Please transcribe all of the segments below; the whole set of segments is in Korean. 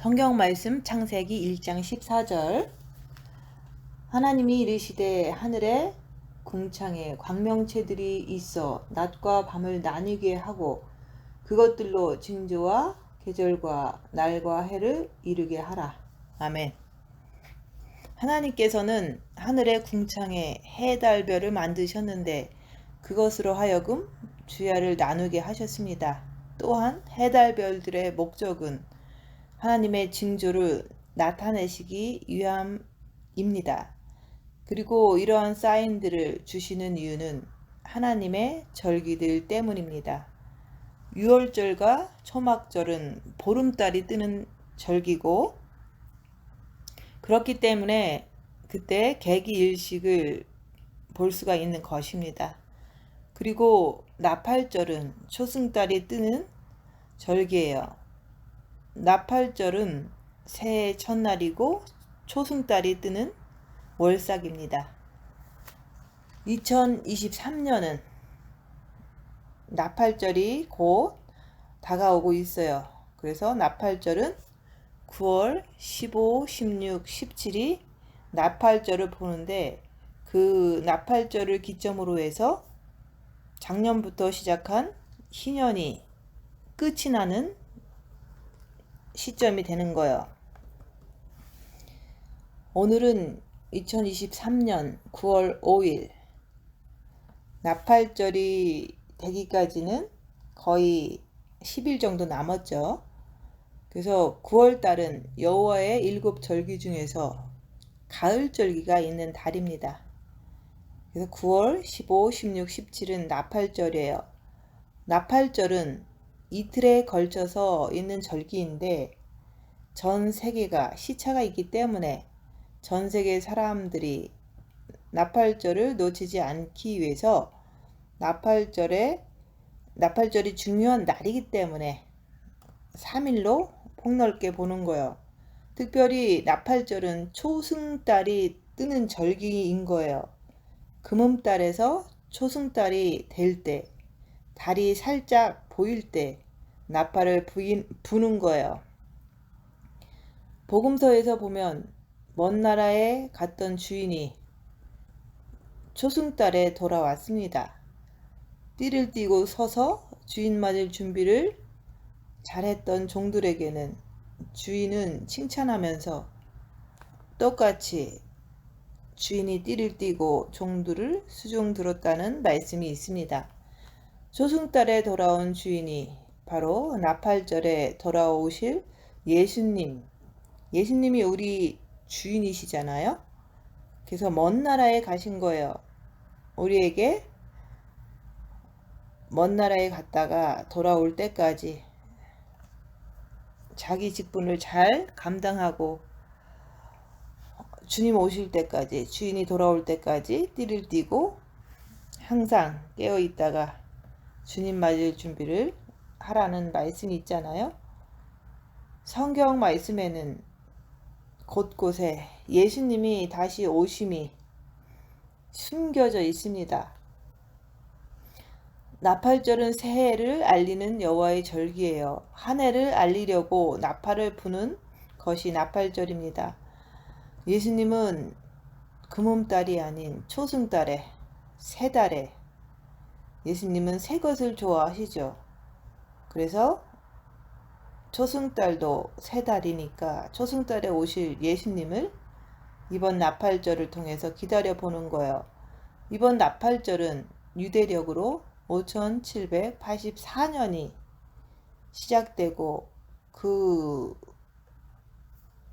성경 말씀 창세기 1장 14절. 하나님이 이르시되 하늘에 궁창에 광명체들이 있어 낮과 밤을 나뉘게 하고 그것들로 징조와 계절과 날과 해를 이루게 하라. 아멘. 하나님께서는 하늘의 궁창에 해, 달, 별을 만드셨는데 그것으로 하여금 주야를 나누게 하셨습니다. 또한 해, 달, 별들의 목적은 하나님의 징조를 나타내시기 위함입니다. 그리고 이러한 사인들을 주시는 이유는 하나님의 절기들 때문입니다. 유월절과 초막절은 보름달이 뜨는 절기고 그렇기 때문에 그때 계기일식을 볼 수가 있는 것입니다. 그리고 나팔절은 초승달이 뜨는 절기예요. 나팔절은 새해 첫날이고 초승달이 뜨는 월삭입니다. 2023년은 나팔절이 곧 다가오고 있어요. 그래서 나팔절은 9월 15, 16, 17이 나팔절을 보는데 그 나팔절을 기점으로 해서 작년부터 시작한 희년이 끝이 나는 시점이 되는 거예요. 오늘은 2023년 9월 5일 나팔절이 되기까지는 거의 10일 정도 남았죠. 그래서 9월달은 여호와의 7절기 중에서 가을절기가 있는 달입니다. 그래서 9월 15, 16, 17은 나팔절이에요. 나팔절은 이틀에 걸쳐서 있는 절기인데 전 세계가 시차가 있기 때문에 전 세계 사람들이 나팔절을 놓치지 않기 위해서 나팔절이 중요한 날이기 때문에 3일로 폭넓게 보는 거예요. 특별히 나팔절은 초승달이 뜨는 절기인 거예요. 금음달에서 초승달이 될 때, 달이 살짝 보일 때 나팔을 부는 거예요. 복음서에서 보면 먼 나라에 갔던 주인이 초승달에 돌아왔습니다. 띠를 띠고 서서 주인 맞을 준비를 잘했던 종들에게는 주인은 칭찬하면서 똑같이 주인이 띠를 띠고 종들을 수종 들었다는 말씀이 있습니다. 초승달에 돌아온 주인이 바로 나팔절에 돌아오실 예수님이 우리 주인이시잖아요. 그래서 먼 나라에 가신 거예요. 우리에게 먼 나라에 갔다가 돌아올 때까지 자기 직분을 잘 감당하고 주님 오실 때까지, 주인이 돌아올 때까지 띠를 띠고 항상 깨어 있다가 주님 맞을 준비를 하라는 말씀이 있잖아요. 성경 말씀에는 곳곳에 예수님이 다시 오심이 숨겨져 있습니다. 나팔절은 새해를 알리는 여호와의 절기예요. 한 해를 알리려고 나팔을 부는 것이 나팔절입니다. 예수님은 금음달이 아닌 초승달에 새 달에 예수님은 새 것을 좋아하시죠. 그래서 초승달도 새 달이니까 초승달에 오실 예수님을 이번 나팔절을 통해서 기다려 보는 거예요. 이번 나팔절은 유대력으로 5784년이 시작되고 그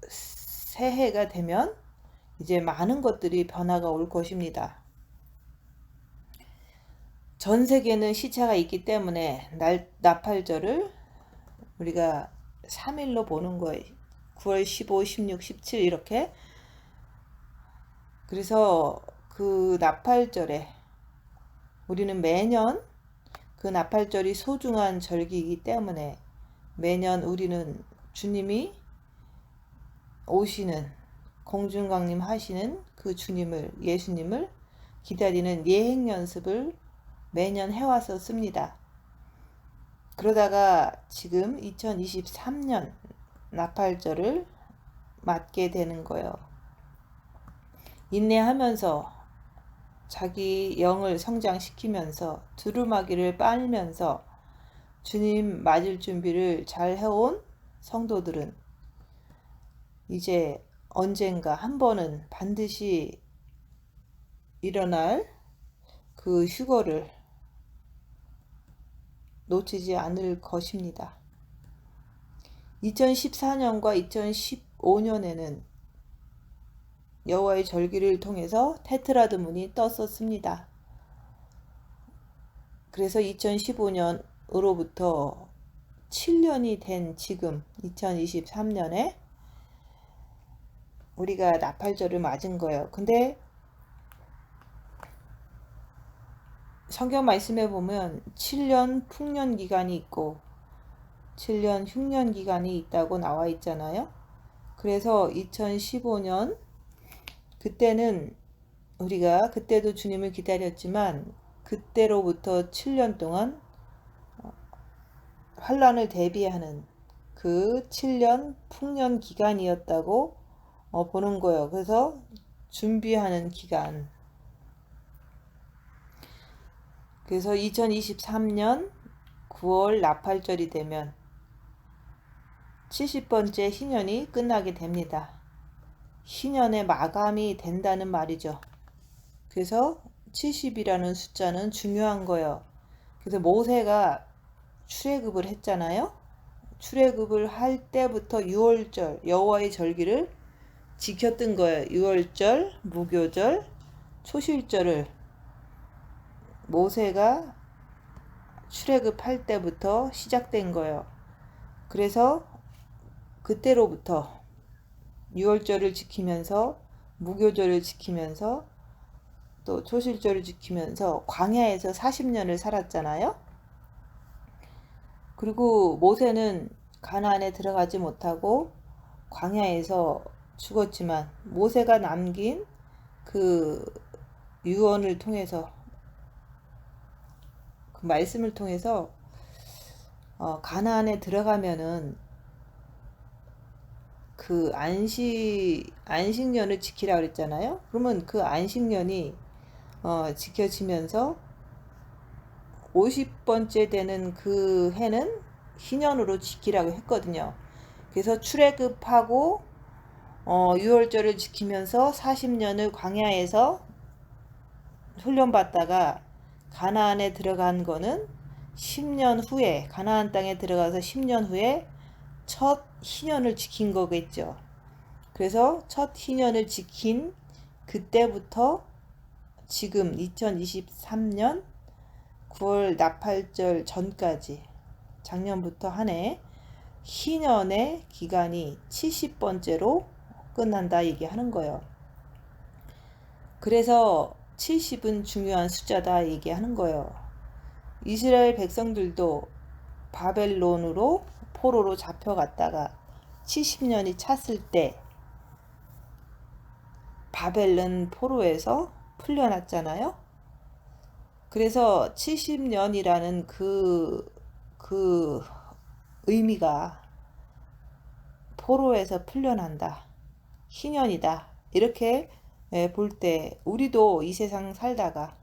새해가 되면 이제 많은 것들이 변화가 올 것입니다. 전 세계는 시차가 있기 때문에 나팔절을 우리가 3일로 보는 거예요. 9월 15, 16, 17 이렇게. 그래서 그 나팔절에 우리는 매년 그 나팔절이 소중한 절기이기 때문에 매년 우리는 주님이 오시는 공중강림 하시는 그 주님을 예수님을 기다리는 예행 연습을 매년 해왔었습니다. 그러다가 지금 2023년 나팔절을 맞게 되는 거예요. 인내하면서 자기 영을 성장시키면서 두루마기를 빨면서 주님 맞을 준비를 잘 해온 성도들은 이제 언젠가 한 번은 반드시 일어날 그 휴거를 놓치지 않을 것입니다. 2014년과 2015년에는 여호와의 절기를 통해서 테트라드 문이 떴었습니다. 그래서 2015년으로부터 7년이 된 지금 2023년에 우리가 나팔절을 맞은 거예요. 근데 성경 말씀에 보면 7년 풍년 기간이 있고 7년 흉년 기간이 있다고 나와 있잖아요. 그래서 2015년 그때는 우리가 그때도 주님을 기다렸지만 그때로부터 7년 동안 환란을 대비하는 그 7년 풍년 기간이었다고 보는 거예요. 그래서 준비하는 기간. 그래서 2023년 9월 나팔절이 되면 70번째 희년이 끝나게 됩니다. 희년의 마감이 된다는 말이죠. 그래서 70이라는 숫자는 중요한 거예요. 그래서 모세가 출애굽을 했잖아요. 출애굽을 할 때부터 6월절 여호와의 절기를 지켰던 거예요. 6월절, 무교절, 초실절을 모세가 출애굽할 때부터 시작된 거예요. 그래서 그때로부터 6월절을 지키면서 무교절을 지키면서 또 초실절을 지키면서 광야에서 40년을 살았잖아요. 그리고 모세는 가나안에 들어가지 못하고 광야에서 죽었지만 모세가 남긴 그 유언을 통해서 그 말씀을 통해서 가나안에 들어가면은 그 안식년을 지키라 그랬잖아요. 그러면 그 안식년이 지켜지면서 50번째 되는 그 해는 희년으로 지키라고 했거든요. 그래서 출애굽하고 6월절을 지키면서 40년을 광야에서 훈련받다가 가나안에 들어간 거는 10년 후에 가나안 땅에 들어가서 10년 후에 첫 희년을 지킨 거겠죠. 그래서 첫 희년을 지킨 그때부터 지금 2023년 9월 나팔절 전까지 작년부터 한 해 희년의 기간이 70번째로 끝난다 얘기하는 거예요. 그래서 70은 중요한 숫자다 얘기하는 거예요. 이스라엘 백성들도 바벨론으로 포로로 잡혀갔다가 70년이 찼을 때 바벨론 포로에서 풀려났잖아요. 그래서 70년이라는 그 의미가 포로에서 풀려난다. 희년이다. 이렇게 볼 때 우리도 이 세상 살다가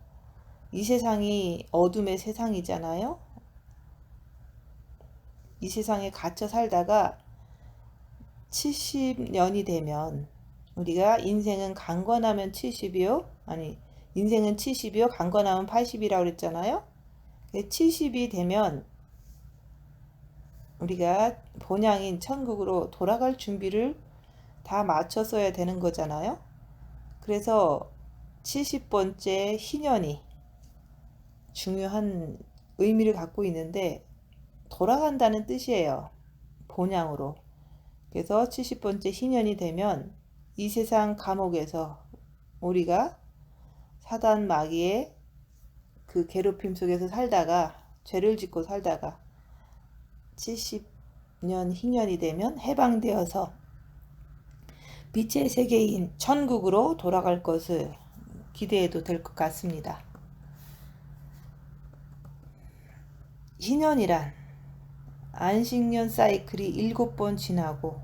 이 세상이 어둠의 세상이잖아요. 이 세상에 갇혀 살다가 70년이 되면 우리가 인생은 강건하면 70이요. 아니 인생은 70이요. 강건하면 80이라고 그랬잖아요. 70이 되면 우리가 본향인 천국으로 돌아갈 준비를 다 마쳤어야 되는 거잖아요. 그래서 70번째 희년이 중요한 의미를 갖고 있는데 돌아간다는 뜻이에요. 본향으로. 그래서 70번째 희년이 되면 이 세상 감옥에서 우리가 사단 마귀의 그 괴롭힘 속에서 살다가 죄를 짓고 살다가 70년 희년이 되면 해방되어서 빛의 세계인 천국으로 돌아갈 것을 기대해도 될 것 같습니다. 희년이란 안식년 사이클이 7번 지나고,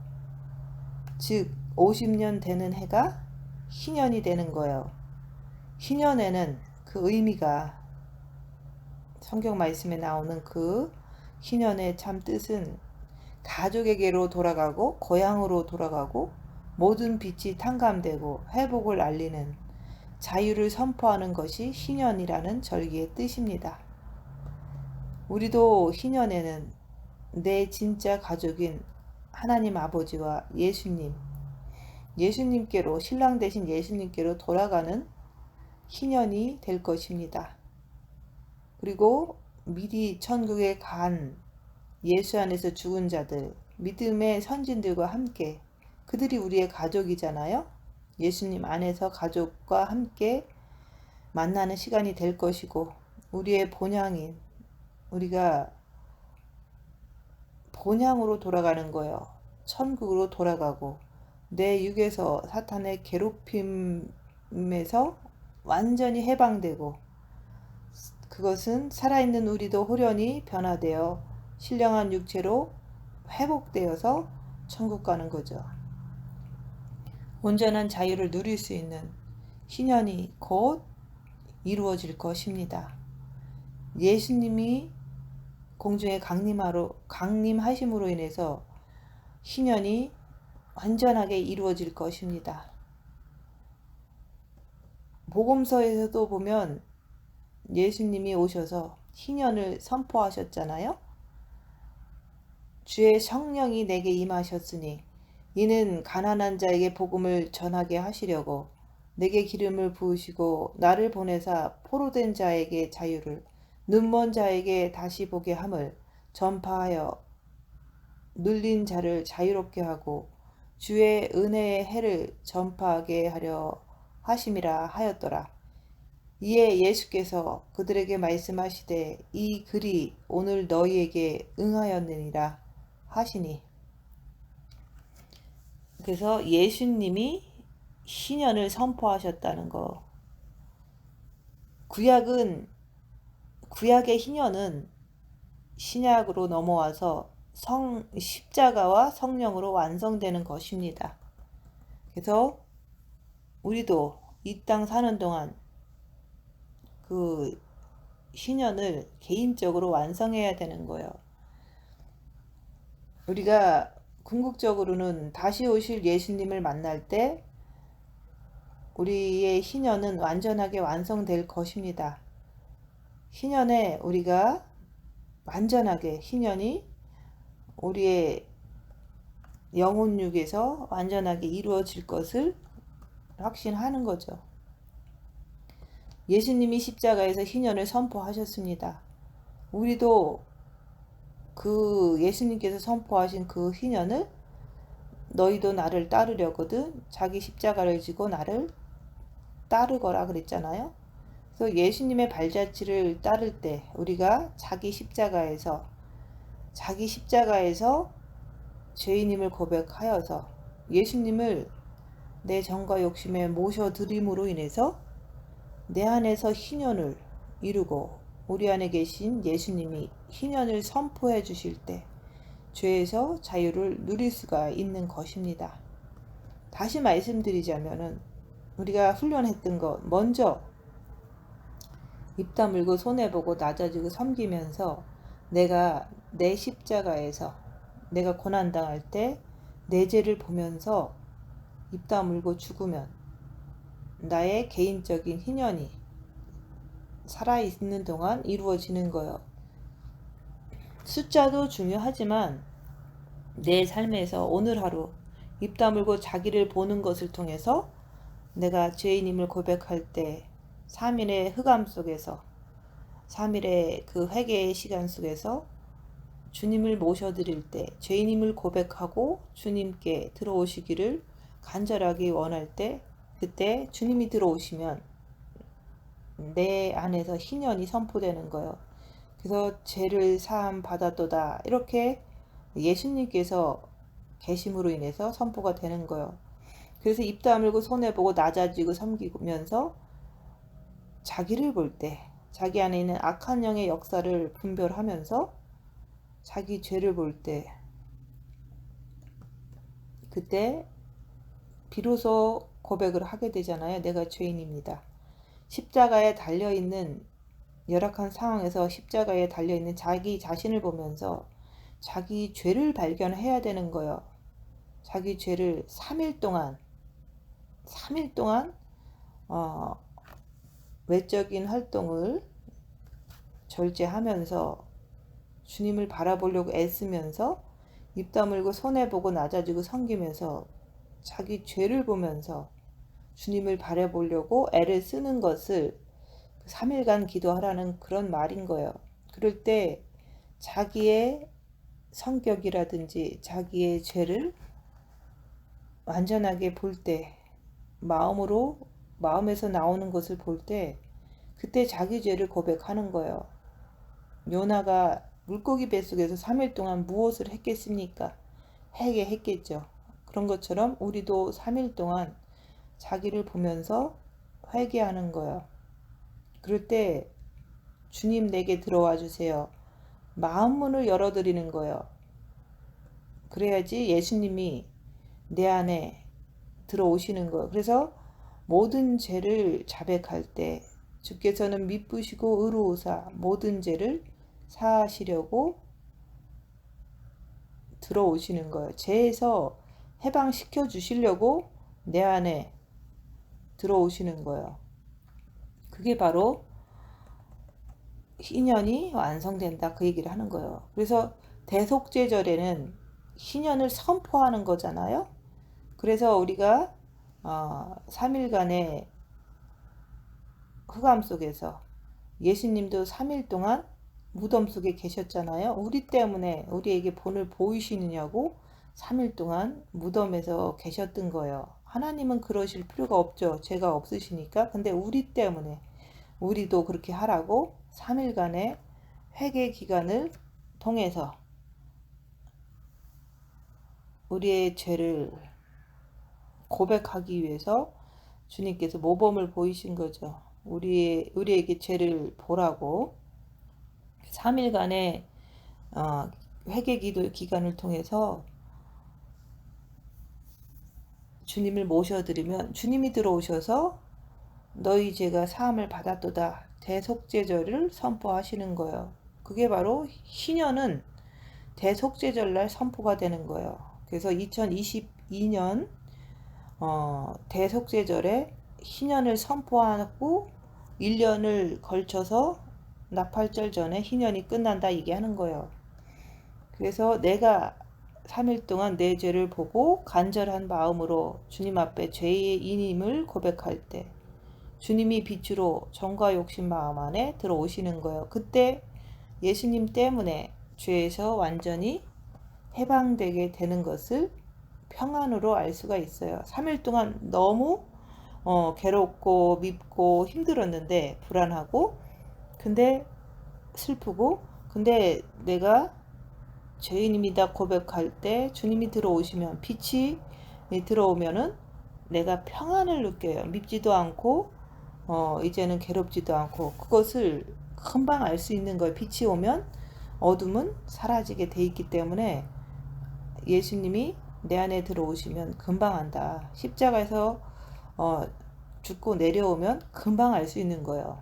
즉 50년 되는 해가 희년이 되는 거예요. 희년에는 그 의미가, 성경 말씀에 나오는 그 희년의 참 뜻은 가족에게로 돌아가고 고향으로 돌아가고 모든 빛이 탕감되고 회복을 알리는, 자유를 선포하는 것이 희년이라는 절기의 뜻입니다. 우리도 희년에는 내 진짜 가족인 하나님 아버지와 예수님께로, 신랑 되신 예수님께로 돌아가는 희년이 될 것입니다. 그리고 미리 천국에 간 예수 안에서 죽은 자들, 믿음의 선진들과 함께, 그들이 우리의 가족이잖아요. 예수님 안에서 가족과 함께 만나는 시간이 될 것이고, 우리의 본향인, 우리가 본향으로 돌아가는 거예요. 천국으로 돌아가고 내 육에서 사탄의 괴롭힘에서 완전히 해방되고, 그것은 살아있는 우리도 호련히 변화되어 신령한 육체로 회복되어서 천국 가는 거죠. 온전한 자유를 누릴 수 있는 희년이 곧 이루어질 것입니다. 예수님이 공중에 강림하심으로 인해서 희년이 완전하게 이루어질 것입니다. 복음서에서도 보면 예수님이 오셔서 희년을 선포하셨잖아요. 주의 성령이 내게 임하셨으니 이는 가난한 자에게 복음을 전하게 하시려고 내게 기름을 부으시고 나를 보내사 포로된 자에게 자유를, 눈먼 자에게 다시 보게 함을 전파하여 눌린 자를 자유롭게 하고 주의 은혜의 해를 전파하게 하려 하심이라 하였더라. 이에 예수께서 그들에게 말씀하시되 이 글이 오늘 너희에게 응하였느니라 하시니, 그래서 예수님이 희년을 선포하셨다는 거. 구약의 희년은 신약으로 넘어와서 십자가와 성령으로 완성되는 것입니다. 그래서 우리도 이 땅 사는 동안 그 희년을 개인적으로 완성해야 되는 거예요. 우리가 궁극적으로는 다시 오실 예수님을 만날 때 우리의 희년은 완전하게 완성될 것입니다. 희년에 우리가 완전하게, 희년이 우리의 영혼육에서 완전하게 이루어질 것을 확신하는 거죠. 예수님이 십자가에서 희년을 선포하셨습니다. 우리도 그 예수님께서 선포하신 그 희년을, 너희도 나를 따르려거든 자기 십자가를 지고 나를 따르거라 그랬잖아요. 그래서 예수님의 발자취를 따를 때 우리가 자기 십자가에서 죄인임을 고백하여서 예수님을 내 정과 욕심에 모셔드림으로 인해서 내 안에서 희년을 이루고 우리 안에 계신 예수님이 희년을 선포해 주실 때 죄에서 자유를 누릴 수가 있는 것입니다. 다시 말씀드리자면은 우리가 훈련했던 것, 먼저 입 다물고 손해보고 낮아지고 섬기면서 내가 내 십자가에서 내가 고난당할 때 내 죄를 보면서 입 다물고 죽으면 나의 개인적인 희년이 살아있는 동안 이루어지는 거예요. 숫자도 중요하지만 내 삶에서 오늘 하루 입 다물고 자기를 보는 것을 통해서 내가 죄인임을 고백할 때 3일의 흑암 속에서, 3일의 그 회개의 시간 속에서 주님을 모셔드릴 때, 죄인임을 고백하고 주님께 들어오시기를 간절하게 원할 때, 그때 주님이 들어오시면 내 안에서 희년이 선포되는 거예요. 그래서 죄를 사함 받았도다, 이렇게 예수님께서 계심으로 인해서 선포가 되는 거예요. 그래서 입 다물고 손해보고 낮아지고 섬기면서 자기를 볼 때 자기 안에 있는 악한 영의 역사를 분별하면서 자기 죄를 볼 때, 그때 비로소 고백을 하게 되잖아요. 내가 죄인입니다. 십자가에 달려있는 열악한 상황에서 십자가에 달려있는 자기 자신을 보면서 자기 죄를 발견해야 되는 거예요. 자기 죄를 3일 동안 어, 외적인 활동을 절제하면서 주님을 바라보려고 애쓰면서 입 다물고 손해보고 낮아지고 섬기면서 자기 죄를 보면서 주님을 바라보려고 애를 쓰는 것을 3일간 기도하라는 그런 말인 거예요. 그럴 때 자기의 성격이라든지 자기의 죄를 완전하게 볼 때, 마음에서 나오는 것을 볼 때, 그때 자기 죄를 고백하는 거예요. 요나가 물고기 뱃속에서 3일 동안 무엇을 했겠습니까? 회개했겠죠. 그런 것처럼 우리도 3일 동안 자기를 보면서 회개하는 거예요. 그럴 때 주님 내게 들어와 주세요. 마음 문을 열어드리는 거예요. 그래야지 예수님이 내 안에 들어오시는 거예요. 그래서 모든 죄를 자백할 때 주께서는 미쁘시고 의로우사 모든 죄를 사하시려고 들어오시는 거예요. 죄에서 해방시켜 주시려고 내 안에 들어오시는 거예요. 그게 바로 희년이 완성된다 그 얘기를 하는 거예요. 그래서 대속죄절에는 희년을 선포하는 거잖아요. 그래서 우리가 3일간의 흑암 속에서 예수님도 3일 동안 무덤 속에 계셨잖아요. 우리 때문에 우리에게 본을 보이시느냐고 3일 동안 무덤에서 계셨던 거예요. 하나님은 그러실 필요가 없죠. 죄가 없으시니까. 근데 우리 때문에 우리도 그렇게 하라고 3일간의 회개 기간을 통해서 우리의 죄를 고백하기 위해서 주님께서 모범을 보이신 거죠. 우리에게 죄를 보라고 3일간의 회개 기도 기간을 통해서 주님을 모셔드리면 주님이 들어오셔서 너희 죄가 사함을 받았도다 대속죄절을 선포하시는 거예요. 그게 바로 희년은 대속죄절날 선포가 되는 거예요. 그래서 2022년 대속죄절에 희년을 선포하고 1년을 걸쳐서 나팔절 전에 희년이 끝난다 얘기하는 거예요. 그래서 내가 3일 동안 내 죄를 보고 간절한 마음으로 주님 앞에 죄의 인임을 고백할 때 주님이 빛으로 정과 욕심 마음 안에 들어오시는 거예요. 그때 예수님 때문에 죄에서 완전히 해방되게 되는 것을 평안으로 알 수가 있어요. 3일 동안 너무 괴롭고 밉고 힘들었는데 불안하고 근데 슬프고 근데 내가 죄인입니다 고백할 때 주님이 들어오시면 빛이 들어오면은 내가 평안을 느껴요. 밉지도 않고 이제는 괴롭지도 않고 그것을 금방 알 수 있는 거예요. 빛이 오면 어둠은 사라지게 돼 있기 때문에 예수님이 내 안에 들어오시면 금방 안다. 십자가에서 죽고 내려오면 금방 알 수 있는 거예요.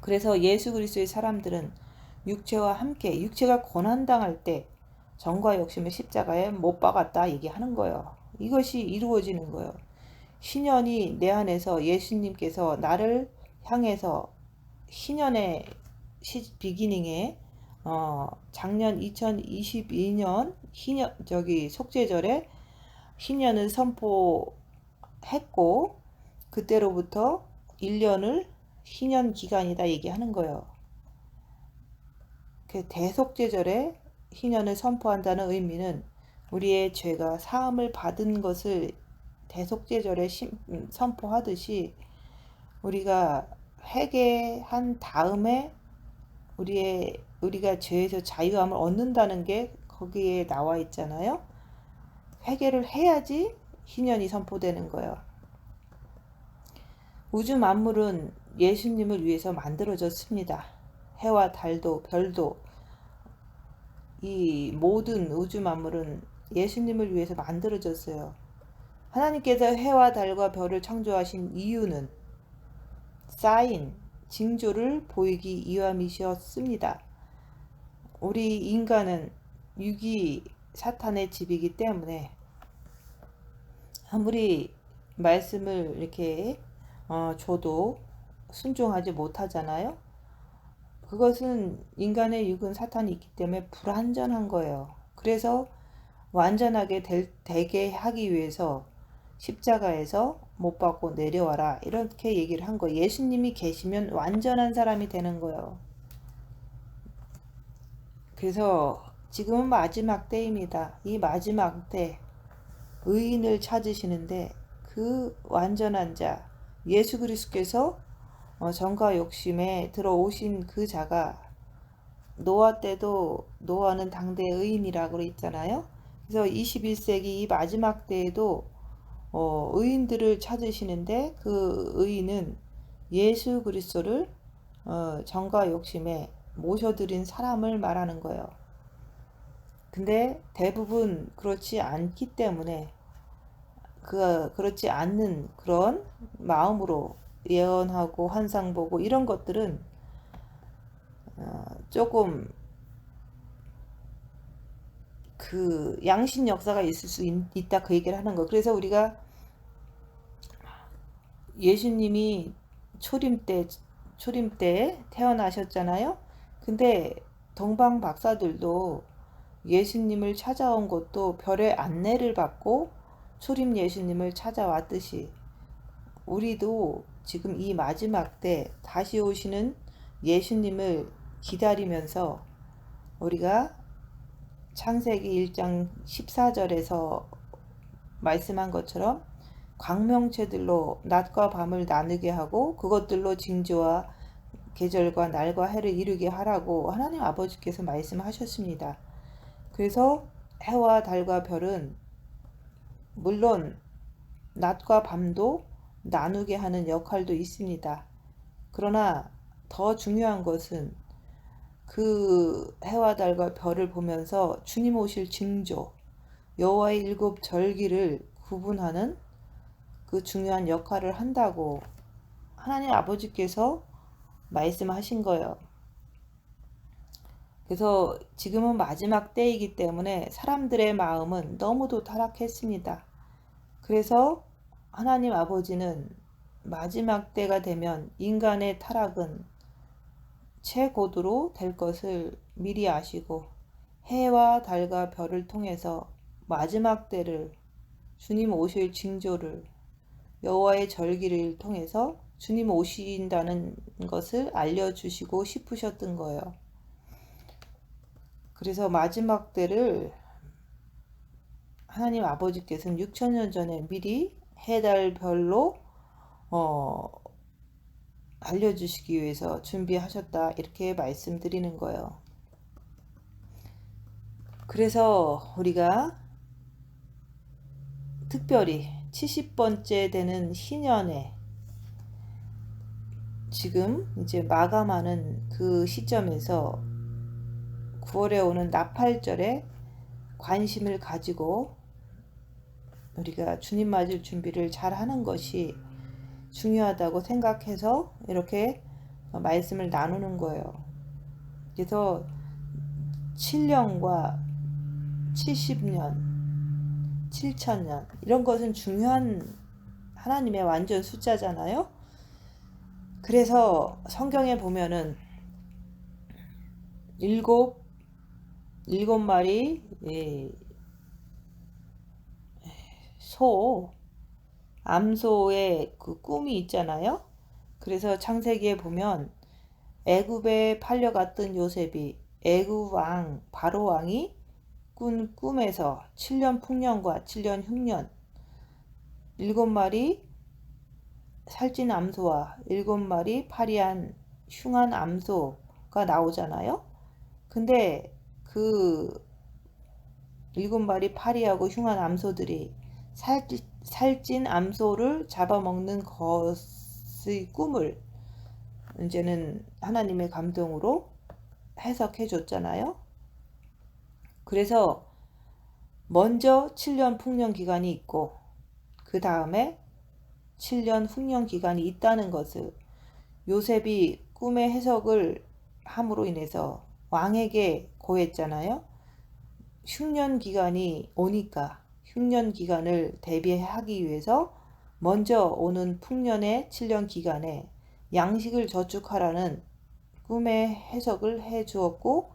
그래서 예수 그리스도의 사람들은 육체와 함께 육체가 고난당할 때 정과 욕심을 십자가에 못 박았다 얘기하는 거예요. 이것이 이루어지는 거예요. 신년이 내 안에서 예수님께서 나를 향해서 신년의 비기닝에 작년 2022년 희년 속죄절에 희년을 선포했고 그때로부터 1년을 희년 기간이다 얘기하는 거예요. 그 대속죄절에 희년을 선포한다는 의미는 우리의 죄가 사함을 받은 것을 대속죄절에 선포하듯이 우리가 회개한 다음에 우리가 죄에서 자유함을 얻는다는 게 거기에 나와 있잖아요. 회개를 해야지 희년이 선포되는 거예요. 우주 만물은 예수님을 위해서 만들어졌습니다. 해와 달도 별도 이 모든 우주 만물은 예수님을 위해서 만들어졌어요. 하나님께서 해와 달과 별을 창조하신 이유는 사인, 징조를 보이기 위함이셨습니다. 우리 인간은 육이 사탄의 집이기 때문에 아무리 말씀을 이렇게 줘도 순종하지 못하잖아요. 그것은 인간의 육은 사탄이 있기 때문에 불완전한 거예요. 그래서 완전하게 되게 하기 위해서 십자가에서 못 박고 내려와라 이렇게 얘기를 한 거예요. 예수님이 계시면 완전한 사람이 되는 거예요. 그래서 지금은 마지막 때입니다. 이 마지막 때 의인을 찾으시는데 그 완전한 자 예수 그리스도께서 정과 욕심에 들어오신 그 자가 노아 때도 노아는 당대 의인이라고 있잖아요. 그래서 21세기 이 마지막 때에도 의인들을 찾으시는데 그 의인은 예수 그리스도를 정과 욕심에 모셔드린 사람을 말하는 거예요. 근데 대부분 그렇지 않기 때문에 그렇지 않는 그런 마음으로 예언하고 환상 보고 이런 것들은 조금 그 양심 역사가 있을 수 있다 그 얘기를 하는 거. 그래서 우리가 예수님이 초림 때 태어나셨잖아요. 근데 동방 박사들도 예수님을 찾아온 것도 별의 안내를 받고 초림 예수님을 찾아왔듯이 우리도 지금 이 마지막 때 다시 오시는 예수님을 기다리면서 우리가 창세기 1장 14절에서 말씀한 것처럼 광명체들로 낮과 밤을 나누게 하고 그것들로 징조와 계절과 날과 해를 이루게 하라고 하나님 아버지께서 말씀하셨습니다. 그래서 해와 달과 별은 물론 낮과 밤도 나누게 하는 역할도 있습니다. 그러나 더 중요한 것은 그 해와 달과 별을 보면서 주님 오실 징조, 여호와의 일곱 절기를 구분하는 그 중요한 역할을 한다고 하나님 아버지께서 말씀하신 거예요. 그래서 지금은 마지막 때이기 때문에 사람들의 마음은 너무도 타락했습니다. 그래서 하나님 아버지는 마지막 때가 되면 인간의 타락은 최고도로 될 것을 미리 아시고 해와 달과 별을 통해서 마지막 때를 주님 오실 징조를 여호와의 절기를 통해서 주님 오신다는 것을 알려주시고 싶으셨던 거예요. 그래서 마지막 때를 하나님 아버지께서는 6천년 전에 미리 해달 별로 알려주시기 위해서 준비하셨다 이렇게 말씀드리는 거예요. 그래서 우리가 특별히 70번째 되는 신년에 지금 이제 마감하는 그 시점에서 9월에 오는 나팔절에 관심을 가지고 우리가 주님 맞을 준비를 잘 하는 것이 중요하다고 생각해서 이렇게 말씀을 나누는 거예요. 그래서 7년과 70년, 7천년 이런 것은 중요한 하나님의 완전 숫자잖아요. 그래서 성경에 보면은 일곱 마리 암소의 그 꿈이 있잖아요. 그래서 창세기에 보면 애굽에 팔려갔던 요셉이 애굽 왕 바로 왕이 꾼 꿈에서 7년 풍년과 7년 흉년 7마리 살찐 암소와 7마리 파리한 흉한 암소가 나오잖아요. 근데 그 7마리 파리하고 흉한 암소들이 살찐 암소를 잡아먹는 것의 꿈을 이제는 하나님의 감동으로 해석해 줬잖아요. 그래서 먼저 7년 풍년 기간이 있고 그 다음에 7년 훈련 기간이 있다는 것을 요셉이 꿈의 해석을 함으로 인해서 왕에게 고했잖아요. 흉년 기간이 오니까 흉년 기간을 대비하기 위해서 먼저 오는 풍년의 7년 기간에 양식을 저축하라는 꿈의 해석을 해 주었고,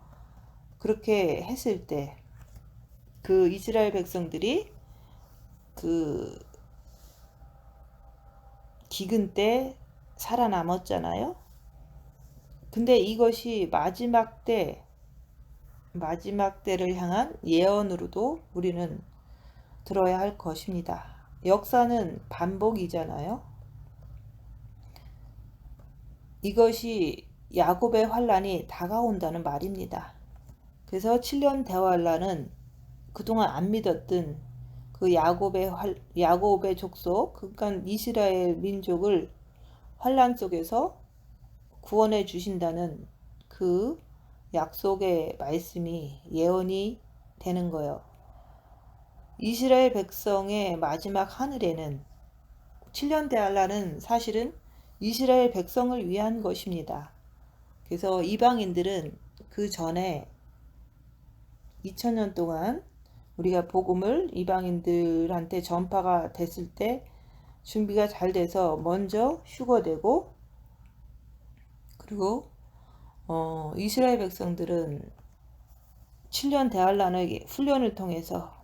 그렇게 했을 때 그 이스라엘 백성들이 그 기근 때 살아남았잖아요. 근데 이것이 마지막 때를 향한 예언으로도 우리는 들어야 할 것입니다. 역사는 반복이잖아요. 이것이 야곱의 환란이 다가온다는 말입니다. 그래서 7년 대환란은 그동안 안 믿었던 그 야곱의 족속, 그러니까 이스라엘 민족을 환란 속에서 구원해 주신다는 그 약속의 말씀이 예언이 되는 거예요. 이스라엘 백성의 마지막 하늘에는 7년 대환란은 사실은 이스라엘 백성을 위한 것입니다. 그래서 이방인들은 그 전에 2000년 동안 우리가 복음을 이방인들한테 전파가 됐을 때 준비가 잘 돼서 먼저 휴거되고, 그리고 이스라엘 백성들은 7년 대환란의 훈련을 통해서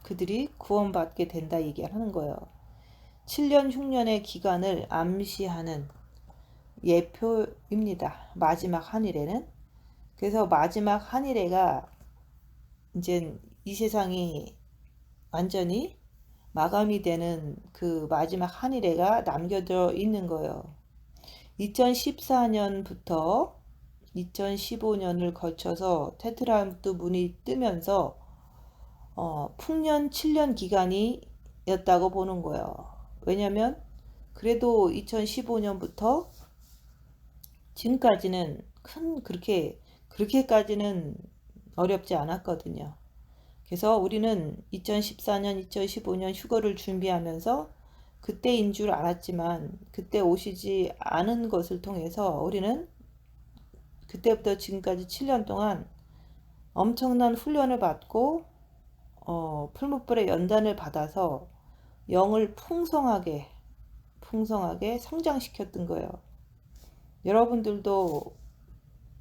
그들이 구원받게 된다 얘기하는 거예요. 7년 흉년의 기간을 암시하는 예표입니다. 마지막 한일에는. 그래서 마지막 한일에가 이제 이 세상이 완전히 마감이 되는 그 마지막 한일에가 남겨져 있는 거예요. 2014년부터 2015년을 거쳐서 테트라포트 문이 뜨면서 풍년 7년 기간이었다고 보는 거예요. 왜냐면 그래도 2015년부터 지금까지는 그렇게까지는 어렵지 않았거든요. 그래서 우리는 2014년, 2015년 휴거를 준비하면서 그때인 줄 알았지만 그때 오시지 않은 것을 통해서 우리는 그때부터 지금까지 7년 동안 엄청난 훈련을 받고 풀무불의 연단을 받아서 영을 풍성하게 성장시켰던 거예요. 여러분들도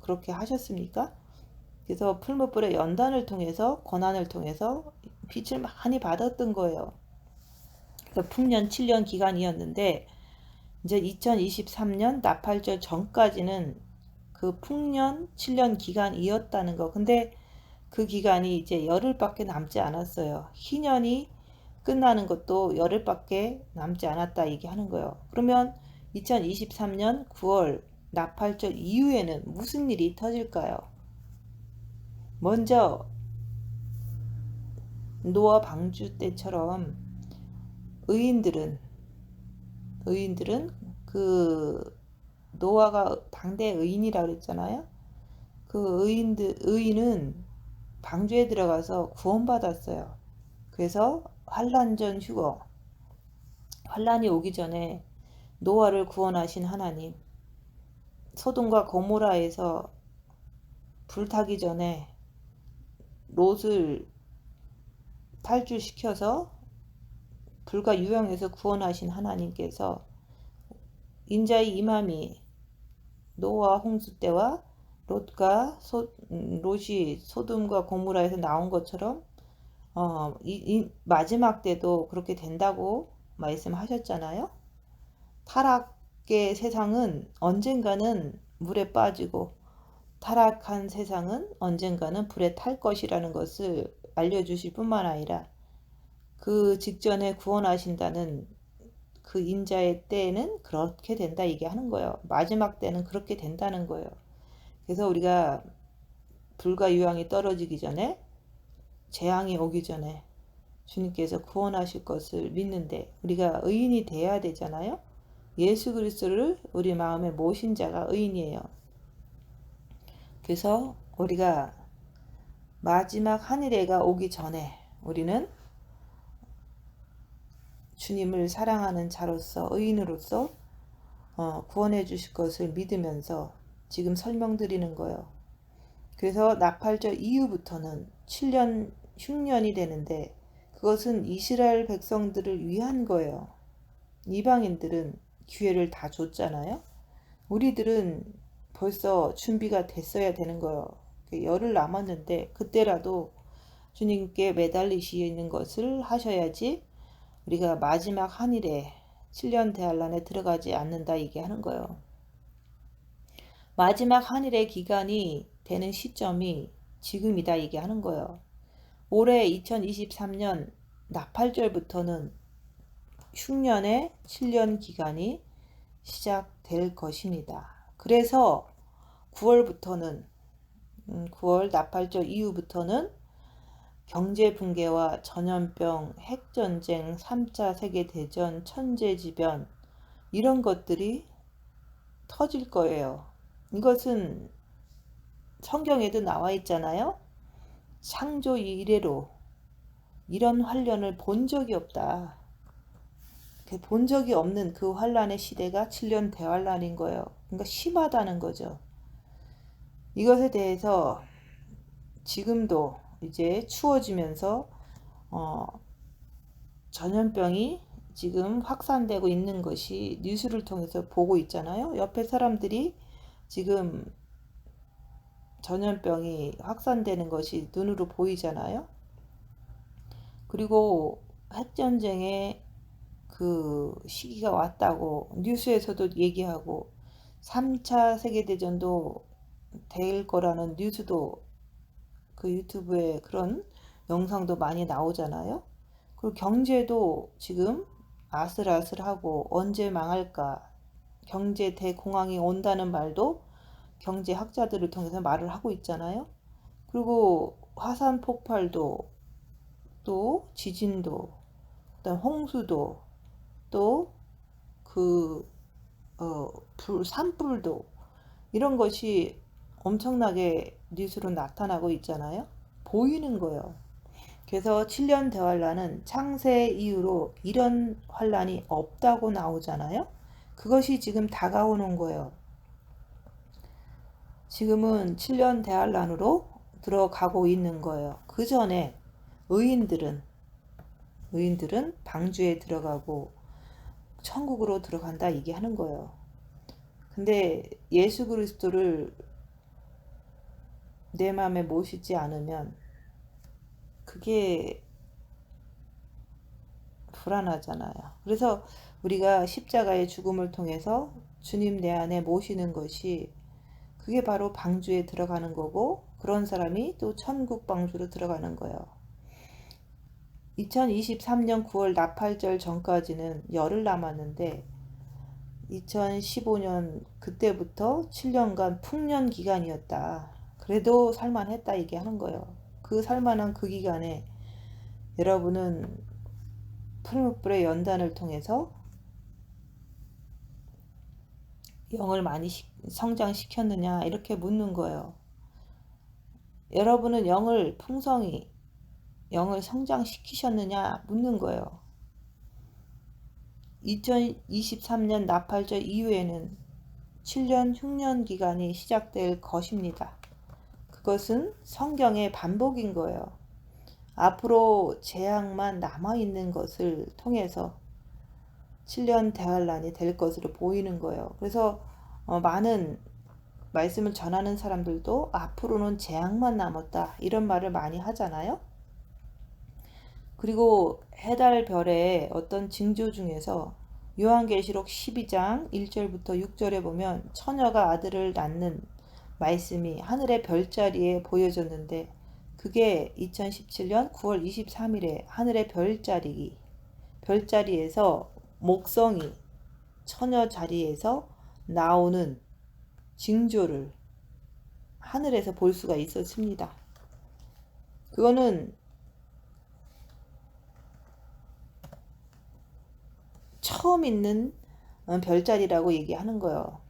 그렇게 하셨습니까? 그래서 풀무불의 연단을 통해서 고난을 통해서 빛을 많이 받았던 거예요. 그래서 풍년 7년 기간이었는데 이제 2023년 나팔절 전까지는 그 풍년 7년 기간이었다는 거. 근데 그 기간이 이제 열흘밖에 남지 않았어요. 희년이 끝나는 것도 열흘밖에 남지 않았다 얘기하는 거예요. 그러면 2023년 9월 나팔절 이후에는 무슨 일이 터질까요? 먼저 노아 방주 때처럼 의인들은 그 노아가 당대 의인이라고 그랬잖아요. 그 의인은 방주에 들어가서 구원받았어요. 그래서 환란전 휴거, 환란이 오기 전에 노아를 구원하신 하나님, 소돔과 고모라에서 불타기 전에 롯을 탈출시켜서 불과 유영에서 구원하신 하나님께서 인자의 임함이 노아 홍수 때와 롯이 소돔과 고모라에서 나온 것처럼 이 마지막 때도 그렇게 된다고 말씀하셨잖아요. 타락의 세상은 언젠가는 물에 빠지고 타락한 세상은 언젠가는 불에 탈 것이라는 것을 알려주실 뿐만 아니라 그 직전에 구원하신다는 그 인자의 때에는 그렇게 된다 얘기하는 거예요. 마지막 때는 그렇게 된다는 거예요. 그래서 우리가 불과 유황이 떨어지기 전에, 재앙이 오기 전에 주님께서 구원하실 것을 믿는데 우리가 의인이 돼야 되잖아요. 예수 그리스도를 우리 마음에 모신 자가 의인이에요. 그래서 우리가 마지막 한일해가 오기 전에 우리는 주님을 사랑하는 자로서 의인으로서 구원해 주실 것을 믿으면서 지금 설명드리는 거예요. 그래서 나팔절 이후부터는 7년 흉년이 되는데 그것은 이스라엘 백성들을 위한 거예요. 이방인들은 기회를 다 줬잖아요. 우리들은 벌써 준비가 됐어야 되는 거예요. 열흘 남았는데 그때라도 주님께 매달리시는 것을 하셔야지 우리가 마지막 한일에 7년 대환란에 들어가지 않는다 이게 하는 거예요. 마지막 한일의 기간이 되는 시점이 지금이다 이게 하는 거예요. 올해 2023년 나팔절부터는 흉년의 7년 기간이 시작될 것입니다. 그래서 9월부터는 9월 나팔절 이후부터는 경제 붕괴와 전염병, 핵전쟁, 3차 세계대전, 천재지변 이런 것들이 터질 거예요. 이것은 성경에도 나와 있잖아요. 창조 이래로 이런 환란을 본 적이 없다. 본 적이 없는 그 환란의 시대가 7년 대환란인 거예요. 그러니까 심하다는 거죠. 이것에 대해서 지금도 이제 추워지면서 전염병이 지금 확산되고 있는 것이 뉴스를 통해서 보고 있잖아요. 옆에 사람들이 지금 전염병이 확산되는 것이 눈으로 보이잖아요. 그리고 핵전쟁의 그 시기가 왔다고 뉴스에서도 얘기하고 3차 세계대전도 될 거라는 뉴스도 그 유튜브에 그런 영상도 많이 나오잖아요. 그리고 경제도 지금 아슬아슬하고 언제 망할까 경제 대공황이 온다는 말도 경제학자들을 통해서 말을 하고 있잖아요. 그리고 화산 폭발도 또 지진도 그다음 홍수도 또 그 산불도 이런 것이 엄청나게 뉴스로 나타나고 있잖아요. 보이는 거예요. 그래서 7년 대환란은 창세 이후로 이런 환란이 없다고 나오잖아요. 그것이 지금 다가오는 거예요. 지금은 7년 대환란으로 들어가고 있는 거예요. 그 전에 의인들은 방주에 들어가고 천국으로 들어간다 이게 하는 거예요. 근데 예수 그리스도를 내 마음에 모시지 않으면 그게 불안하잖아요. 그래서 우리가 십자가의 죽음을 통해서 주님 내 안에 모시는 것이 그게 바로 방주에 들어가는 거고 그런 사람이 또 천국 방주로 들어가는 거예요. 2023년 9월 나팔절 전까지는 열흘 남았는데 2015년 그때부터 7년간 풍년 기간이었다. 그래도 살만했다 이게 하는 거예요. 그 살만한 그 기간에 여러분은 풀무불의 연단을 통해서 영을 많이 성장시켰느냐 이렇게 묻는 거예요. 여러분은 영을 풍성히 영을 성장시키셨느냐 묻는 거예요. 2023년 나팔절 이후에는 7년 흉년 기간이 시작될 것입니다. 그것은 성경의 반복인 거예요. 앞으로 재앙만 남아있는 것을 통해서 7년 대환란이 될 것으로 보이는 거예요. 그래서 많은 말씀을 전하는 사람들도 앞으로는 재앙만 남았다 이런 말을 많이 하잖아요. 그리고 해달 별의 어떤 징조 중에서 요한계시록 12장 1절부터 6절에 보면 처녀가 아들을 낳는 말씀이 하늘의 별자리에 보여졌는데 그게 2017년 9월 23일에 하늘의 별자리에서 목성이 처녀 자리에서 나오는 징조를 하늘에서 볼 수가 있었습니다. 그거는 처음 있는 별자리라고 얘기하는 거예요.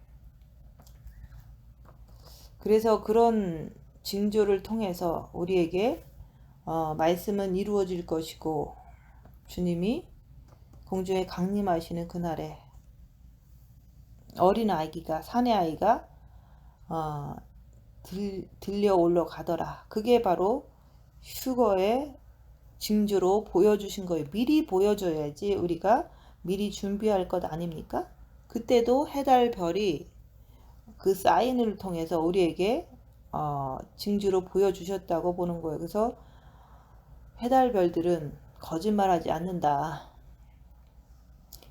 그래서 그런 징조를 통해서 우리에게 말씀은 이루어질 것이고 주님이 공중에 강림하시는 그날에 어린 아기가 사내 아이가 들려 올라가더라. 그게 바로 휴거의 징조로 보여주신 거예요. 미리 보여줘야지 우리가 미리 준비할 것 아닙니까? 그때도 해달 별이 그 사인을 통해서 우리에게 징조로 보여주셨다고 보는 거예요. 그래서 해달 별들은 거짓말하지 않는다.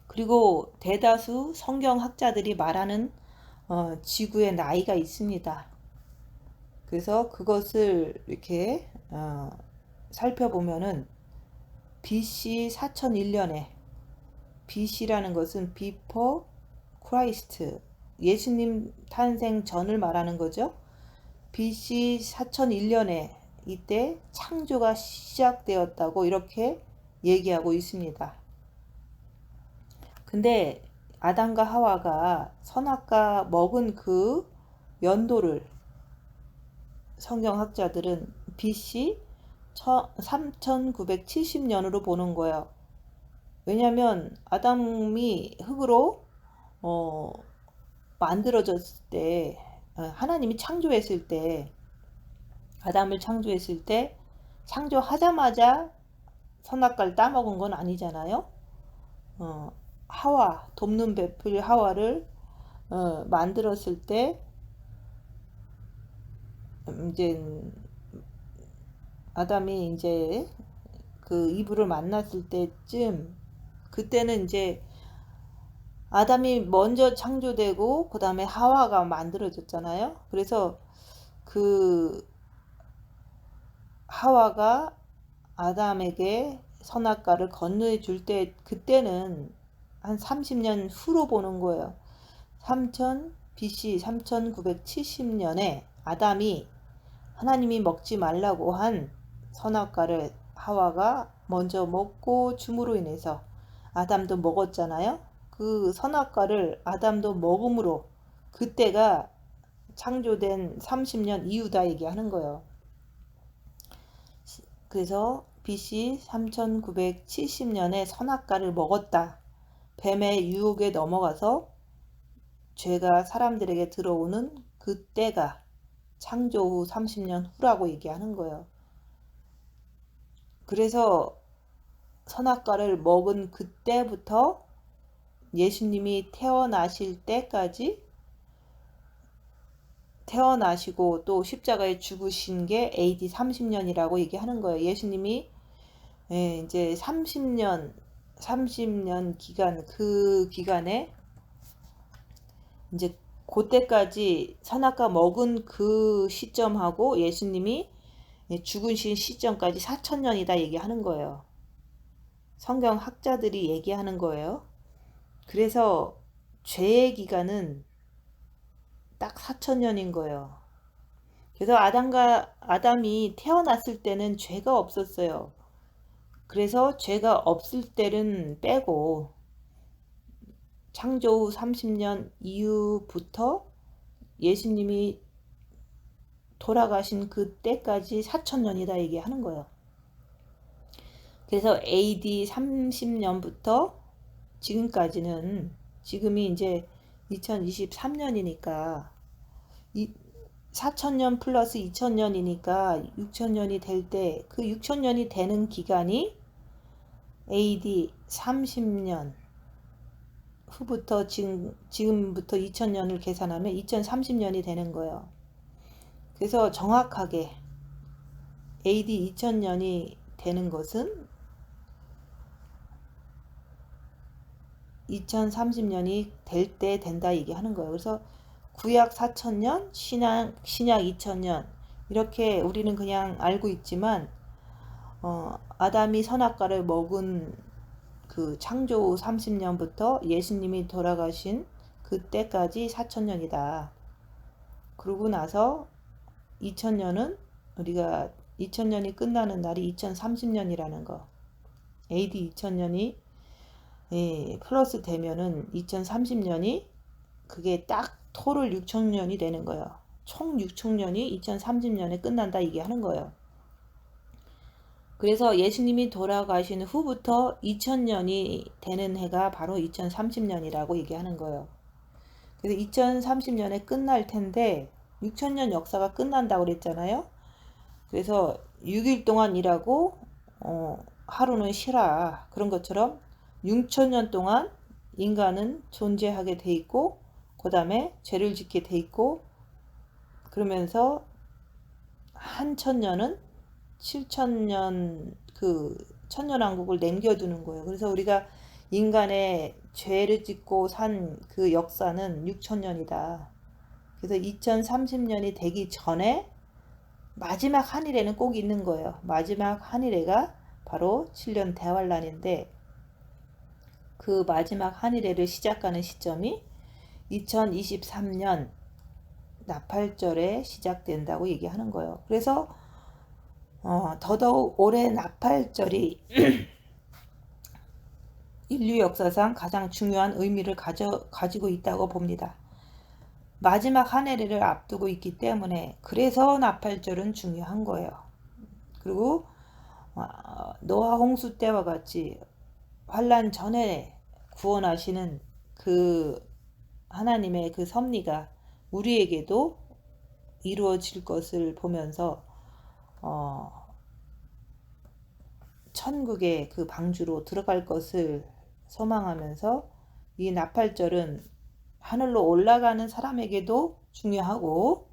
그리고 대다수 성경학자들이 말하는 지구의 나이가 있습니다. 그래서 그것을 이렇게 살펴보면은 BC 4001년에 BC라는 것은 Before Christ 예수님 탄생 전을 말하는 거죠. BC 4001년에 이때 창조가 시작되었다고 이렇게 얘기하고 있습니다. 근데 아담과 하와가 선악과 먹은 그 연도를 성경학자들은 BC 3970년으로 보는 거예요. 왜냐하면 아담이 흙으로 만들어졌을 때 하나님이 창조했을 때 아담을 창조했을 때 창조하자마자 선악과를 따먹은 건 아니잖아요. 하와 돕는 배필 하와를 만들었을 때 이제 아담이 이제 그 이브를 만났을 때쯤 그때는 이제 아담이 먼저 창조되고 그 다음에 하와가 만들어졌잖아요. 그래서 그 하와가 아담에게 선악과를 건너해 줄 때 그때는 한 30년 후로 보는 거예요. BC 3970년에 아담이 하나님이 먹지 말라고 한 선악과를 하와가 먼저 먹고 줌으로 인해서 아담도 먹었잖아요. 그 선악과를 아담도 먹음으로 그때가 창조된 30년 이후다 얘기하는 거예요. 그래서 BC 3970년에 선악과를 먹었다. 뱀의 유혹에 넘어가서 죄가 사람들에게 들어오는 그때가 창조 후 30년 후라고 얘기하는 거예요. 그래서 선악과를 먹은 그때부터 예수님이 태어나실 때까지 태어나시고 또 십자가에 죽으신 게 AD 30년이라고 얘기하는 거예요. 예수님이 이제 30년 기간 그 기간에 이제 그때까지 선악과 먹은 그 시점하고 예수님이 죽으신 시점까지 4000년이다 얘기하는 거예요. 성경 학자들이 얘기하는 거예요. 그래서 죄의 기간은 딱 4000년인 거예요. 그래서 아담이 태어났을 때는 죄가 없었어요. 그래서 죄가 없을 때는 빼고 창조 후 30년 이후부터 예수님이 돌아가신 그때까지 4000년이다 얘기하는 거예요. 그래서 AD 30년부터 지금까지는 지금이 이제 2023년이니까 4000년 플러스 2000년이니까 6000년이 될 때 그 6000년이 되는 기간이 AD 30년 후부터 지금부터 2000년을 계산하면 2030년이 되는 거예요. 그래서 정확하게 AD 2000년이 되는 것은 2030년이 될 때 된다 얘기하는 거예요. 그래서 구약 4000년, 신약 2000년 이렇게 우리는 그냥 알고 있지만 아담이 선악과를 먹은 그 창조 30년부터 예수님이 돌아가신 그때까지 4000년이다. 그러고 나서 2000년은 우리가 2000년이 끝나는 날이 2030년이라는 거. AD 2000년이 플러스 되면은 2030년이 그게 딱 토를 6000년이 되는 거예요. 총 6천년이 2030년에 끝난다 이게 하는 거예요. 그래서 예수님이 돌아가신 후부터 2000년이 되는 해가 바로 2030년이라고 얘기하는 거예요. 그래서 2030년에 끝날 텐데 6천년 역사가 끝난다고 그랬잖아요. 그래서 6일 동안 일하고 하루는 쉬라. 그런 것처럼 6천년 동안 인간은 존재하게 돼 있고 그 다음에 죄를 짓게 돼 있고 그러면서 한 천년은 7천년 그 천년왕국을 남겨두는 거예요. 그래서 우리가 인간의 죄를 짓고 산 그 역사는 6천년이다. 그래서 2030년이 되기 전에 마지막 한일에는 꼭 있는 거예요. 마지막 한일에가 바로 7년 대환란인데 그 마지막 한일에를 시작하는 시점이 2023년 나팔절에 시작된다고 얘기하는 거예요. 그래서 더더욱 올해 나팔절이 인류 역사상 가장 중요한 의미를 가지고 있다고 봅니다. 마지막 한 해를 앞두고 있기 때문에 그래서 나팔절은 중요한 거예요. 그리고 노아 홍수 때와 같이 환란 전에 구원하시는 그 하나님의 그 섭리가 우리에게도 이루어질 것을 보면서 천국의 그 방주로 들어갈 것을 소망하면서 이 나팔절은 하늘로 올라가는 사람에게도 중요하고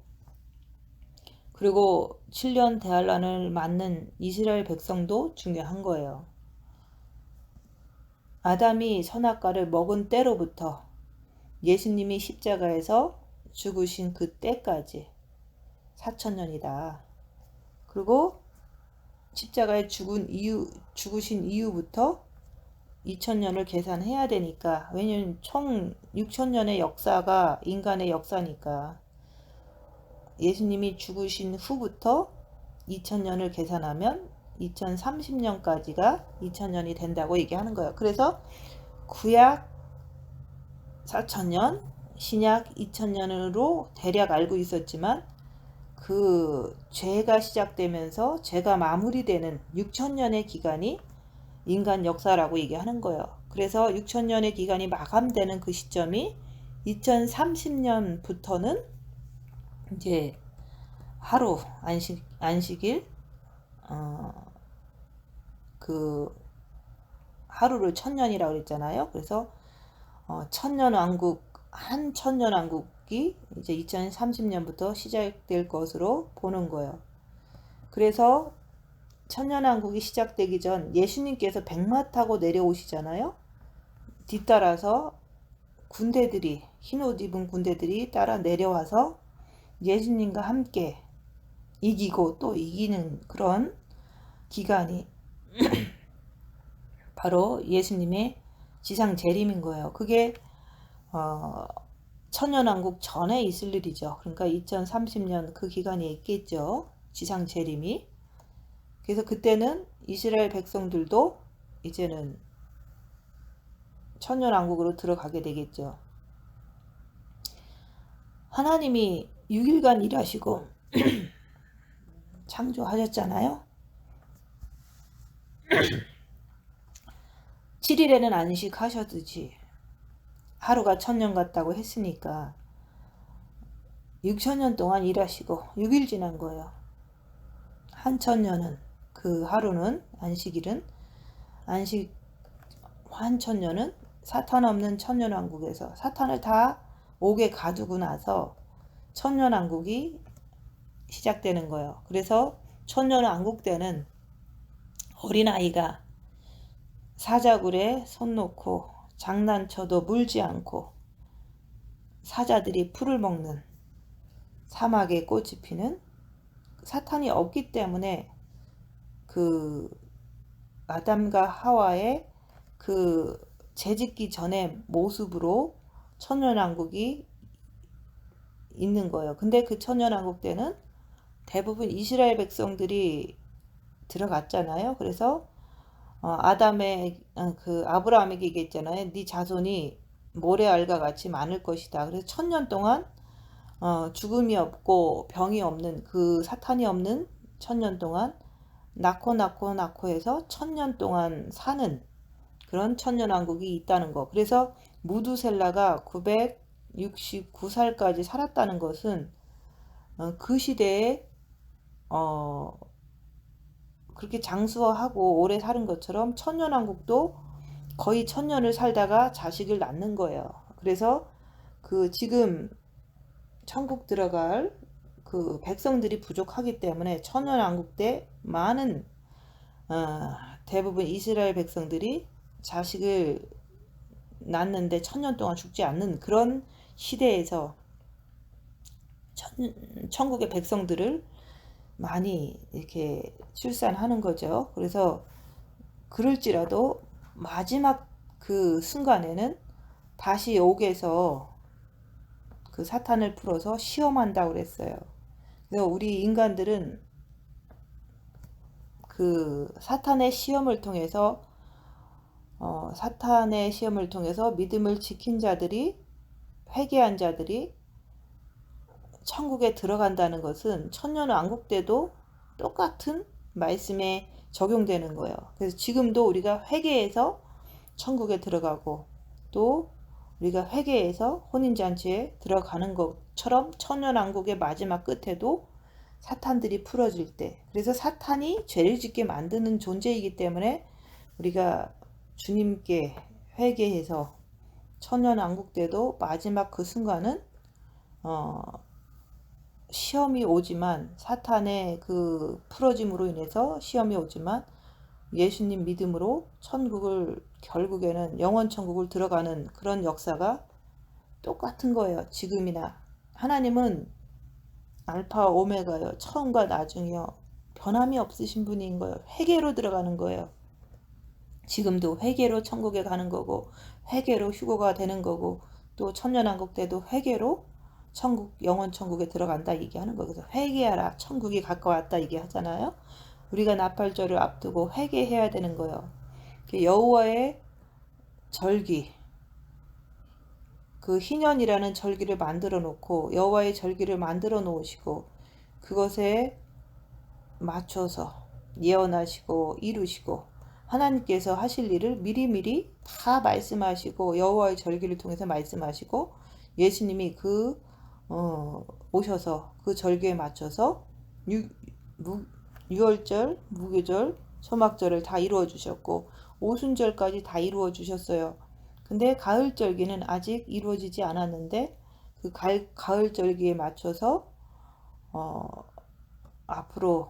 그리고 7년 대환란을 맞는 이스라엘 백성도 중요한 거예요. 아담이 선악과를 먹은 때로부터 예수님이 십자가에서 죽으신 그 때까지 4천년이다. 그리고 십자가에 죽으신 이후부터 2000년을 계산해야 되니까 왜냐면 총 6000년의 역사가 인간의 역사니까 예수님이 죽으신 후부터 2000년을 계산하면 2030년까지가 2000년이 된다고 얘기하는 거예요. 그래서 구약 4000년, 신약 2000년으로 대략 알고 있었지만 그 죄가 시작되면서 죄가 마무리되는 6000년의 기간이 인간 역사라고 얘기하는 거예요. 그래서 6000년의 기간이 마감되는 그 시점이 2030년부터는 이제 하루 안식일 그 하루를 천년이라고 그랬잖아요. 그래서 천년왕국 한 천년왕국이 이제 2030년부터 시작될 것으로 보는 거예요. 그래서 천년왕국이 시작되기 전 예수님께서 백마 타고 내려오시잖아요. 뒤따라서 군대들이 흰옷 입은 군대들이 따라 내려와서 예수님과 함께 이기고 또 이기는 그런 기간이 바로 예수님의 지상 재림인 거예요. 그게 천년왕국 전에 있을 일이죠. 그러니까 2030년 그 기간이 있겠죠. 지상 재림이. 그래서 그때는 이스라엘 백성들도 이제는 천년왕국으로 들어가게 되겠죠. 하나님이 6일간 일하시고 창조하셨잖아요. 7일에는 안식하셨듯이 하루가 천년 같다고 했으니까 6천년 동안 일하시고 6일 지난 거예요. 한 천년은 그 하루는 안식일은 한 천년은 사탄 없는 천년왕국에서 사탄을 다 옥에 가두고 나서 천년왕국이 시작되는 거예요. 그래서 천년왕국 때는 어린아이가 사자굴에 손 놓고 장난쳐도 물지 않고 사자들이 풀을 먹는 사막에 꽃이 피는 사탄이 없기 때문에 그 아담과 하와의 그 재짓기 전의 모습으로 천년왕국이 있는 거예요. 근데 그 천년왕국 때는 대부분 이스라엘 백성들이 들어갔잖아요. 그래서 그 아브라함에게 얘기했잖아요. 네 자손이 모래알과 같이 많을 것이다. 그래서 천년 동안 죽음이 없고 병이 없는 그 사탄이 없는 1000년 동안 낳고 해서 1000년 동안 사는 그런 천년왕국이 있다는 거. 그래서 무두셀라가 969살까지 살았다는 것은 그 시대에 그렇게 장수하고 오래 사는 것처럼 천년왕국도 거의 1000년을 살다가 자식을 낳는 거예요. 그래서 그 지금 천국 들어갈 그 백성들이 부족하기 때문에 천년왕국 때 많은 대부분 이스라엘 백성들이 자식을 낳는데 1000년 동안 죽지 않는 그런 시대에서 천국의 백성들을 많이 이렇게 출산하는 거죠. 그래서 그럴지라도 마지막 그 순간에는 다시 옥에서 그 사탄을 풀어서 시험한다고 그랬어요. 그래서 우리 인간들은 그 사탄의 시험을 통해서 믿음을 지킨 자들이, 회개한 자들이 천국에 들어간다는 것은 천년왕국 때도 똑같은 말씀에 적용되는 거예요. 그래서 지금도 우리가 회개해서 천국에 들어가고 또 우리가 회개해서 혼인잔치에 들어가는 것처럼 천년왕국의 마지막 끝에도 사탄들이 풀어질 때, 그래서 사탄이 죄를 짓게 만드는 존재이기 때문에 우리가 주님께 회개해서 천년왕국 때도 마지막 그 순간은 시험이 오지만, 사탄의 그 풀어짐으로 인해서 시험이 오지만 예수님 믿음으로 천국을, 결국에는 영원 천국을 들어가는 그런 역사가 똑같은 거예요. 지금이나. 하나님은 알파 오메가요, 처음과 나중이요, 변함이 없으신 분인 거예요. 회개로 들어가는 거예요. 지금도 회개로 천국에 가는 거고, 회개로 휴거가 되는 거고, 또 천년왕국 때도 회개로 천국, 영원 천국에 들어간다 얘기하는 거예요. 그래서 회개하라, 천국이 가까웠다 얘기하잖아요. 우리가 나팔절을 앞두고 회개해야 되는 거예요. 여호와의 절기, 그 희년이라는 절기를 만들어 놓고, 여호와의 절기를 만들어 놓으시고 그것에 맞춰서 예언하시고 이루시고, 하나님께서 하실 일을 미리미리 다 말씀하시고, 여호와의 절기를 통해서 말씀하시고, 예수님이 오셔서 그 절기에 맞춰서 유월절, 무교절, 초막절을 다 이루어 주셨고, 오순절까지 다 이루어 주셨어요. 근데 가을절기는 아직 이루어지지 않았는데, 그 가을절기에 맞춰서 앞으로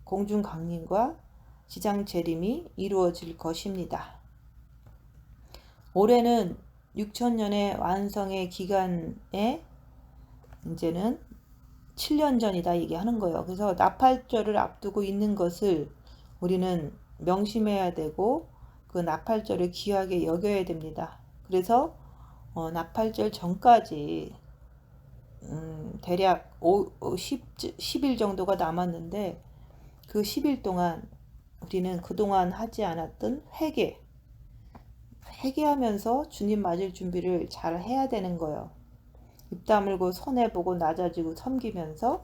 공중강림과 지장재림이 이루어질 것입니다. 올해는 6000년의 완성의 기간에 이제는 7년 전이다 얘기하는 거예요. 그래서 나팔절을 앞두고 있는 것을 우리는 명심해야 되고, 그 나팔절을 귀하게 여겨야 됩니다. 그래서 나팔절 전까지 대략 10일 정도가 남았는데, 그 10일 동안 우리는 그동안 하지 않았던 회개하면서 주님 맞을 준비를 잘 해야 되는 거예요. 입 다물고 손해보고 낮아지고 섬기면서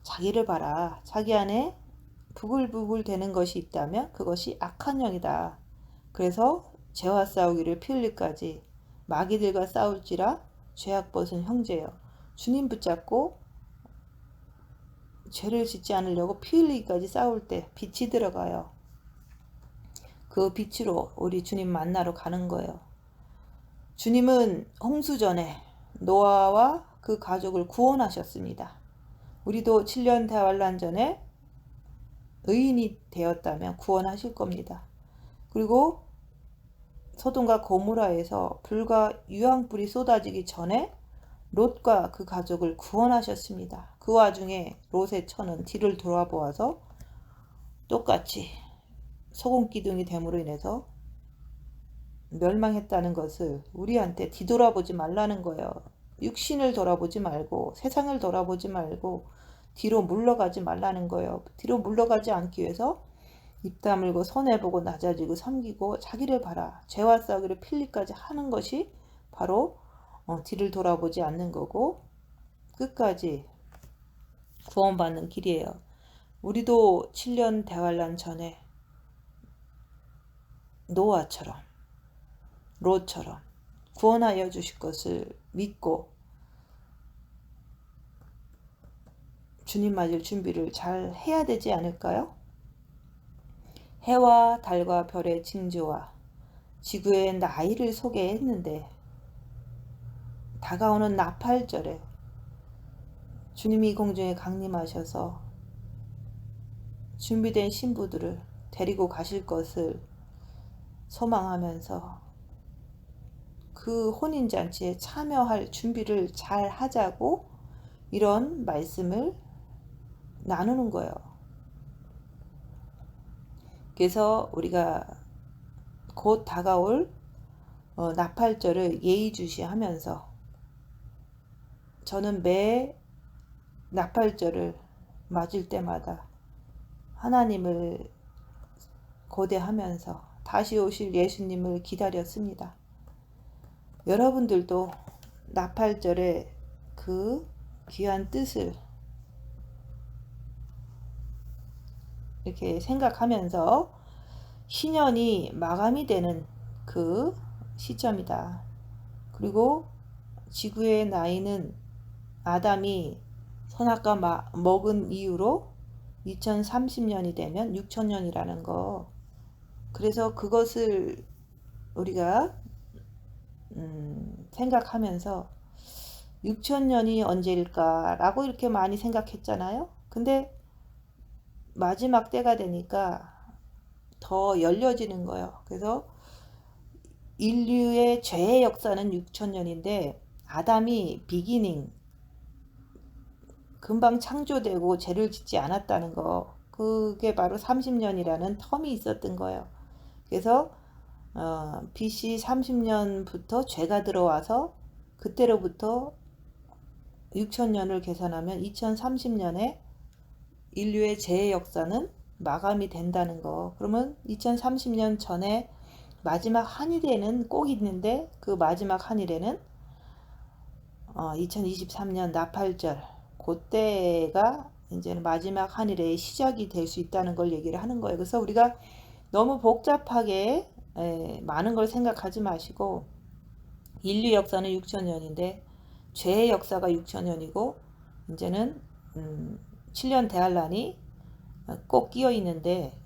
자기를 봐라. 자기 안에 부글부글 되는 것이 있다면 그것이 악한 영이다. 그래서 죄와 싸우기를 피 흘릴까지 마귀들과 싸울지라 죄악 벗은 형제여. 주님 붙잡고 죄를 짓지 않으려고 피 흘리기까지 싸울 때 빛이 들어가요. 그 빛으로 우리 주님 만나러 가는 거예요. 주님은 홍수전에 노아와 그 가족을 구원하셨습니다. 우리도 7년 대환란 전에 의인이 되었다면 구원하실 겁니다. 그리고 소돔과 고모라에서 불과 유황불이 쏟아지기 전에 롯과 그 가족을 구원하셨습니다. 그 와중에 롯의 처는 뒤를 돌아보아서 똑같이 소금기둥이 됨으로 인해서 멸망했다는 것을 우리한테 뒤돌아보지 말라는 거예요. 육신을 돌아보지 말고, 세상을 돌아보지 말고 뒤로 물러가지 말라는 거예요. 뒤로 물러가지 않기 위해서 입 다물고 손해보고 낮아지고 섬기고 자기를 봐라. 죄와 싸우기를 필리까지 하는 것이 바로 뒤를 돌아보지 않는 거고, 끝까지 구원받는 길이에요. 우리도 7년 대환란 전에 노아처럼, 롯처럼 구원하여 주실 것을 믿고 주님 맞을 준비를 잘 해야 되지 않을까요? 해와 달과 별의 징조와 지구의 나이를 소개했는데 다가오는 나팔절에 주님이 공중에 강림하셔서 준비된 신부들을 데리고 가실 것을 소망하면서 그 혼인잔치에 참여할 준비를 잘 하자고 이런 말씀을 나누는 거예요. 그래서 우리가 곧 다가올 나팔절을 예의주시하면서 저는 매 나팔절을 맞을 때마다 하나님을 고대하면서 다시 오실 예수님을 기다렸습니다. 여러분들도 나팔절의 그 귀한 뜻을 이렇게 생각하면서 신년이 마감이 되는 그 시점이다. 그리고 지구의 나이는 아담이 선악과 먹은 이후로 2030년이 되면 6000년이라는 거. 그래서 그것을 우리가 생각하면서 6000년이 언제일까라고 이렇게 많이 생각했잖아요. 근데 마지막 때가 되니까 더 열려지는 거예요. 그래서 인류의 죄의 역사는 6000년인데 아담이 비기닝 금방 창조되고 죄를 짓지 않았다는 거, 그게 바로 30년이라는 텀이 있었던 거예요. 그래서 BC 30년부터 죄가 들어와서 그때로부터 6000년을 계산하면 2030년에 인류의 죄의 역사는 마감이 된다는 거. 그러면 2030년 전에 마지막 한일에는 꼭 있는데 그 마지막 한일에는 2023년 나팔절, 그때가 이제는 마지막 한일의 시작이 될 수 있다는 걸 얘기를 하는 거예요. 그래서 우리가 너무 복잡하게 많은 걸 생각하지 마시고 인류 역사는 6000년인데 죄의 역사가 6000년이고 이제는 7년 대환란이 꼭 끼어 있는데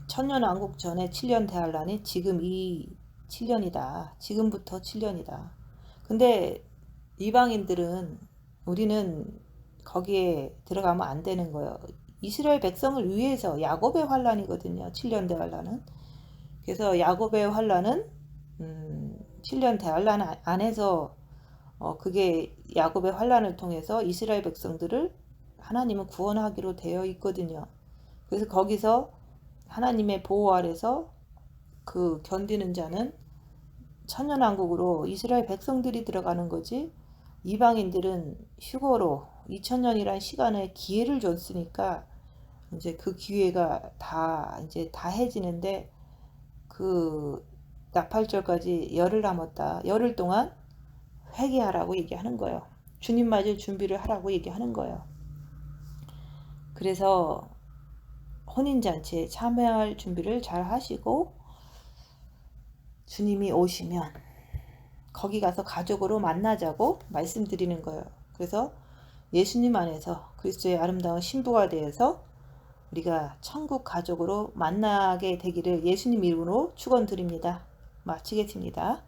천년왕국 전에 7년 대환란이 지금 이 7년이다. 지금부터 7년이다. 근데 이방인들은 우리는 거기에 들어가면 안 되는 거예요. 이스라엘 백성을 위해서 야곱의 환란이거든요. 7년 대환란은. 그래서 야곱의 환란은 7년 대환란 안에서 그게 야곱의 환란을 통해서 이스라엘 백성들을 하나님은 구원하기로 되어 있거든요. 그래서 거기서 하나님의 보호 아래서 그 견디는 자는 천년왕국으로 이스라엘 백성들이 들어가는 거지, 이방인들은 휴거로 2000년이란 시간에 기회를 줬으니까 이제 그 기회가 다 이제 다해지는데 그 나팔절까지 열흘 남았다. 열흘 동안 회개하라고 얘기하는 거예요. 주님 맞을 준비를 하라고 얘기하는 거예요. 그래서 혼인잔치에 참여할 준비를 잘 하시고 주님이 오시면 거기 가서 가족으로 만나자고 말씀드리는 거예요. 그래서 예수님 안에서 그리스도의 아름다운 신부가 되어서 우리가 천국 가족으로 만나게 되기를 예수님 이름으로 축원드립니다. 마치겠습니다.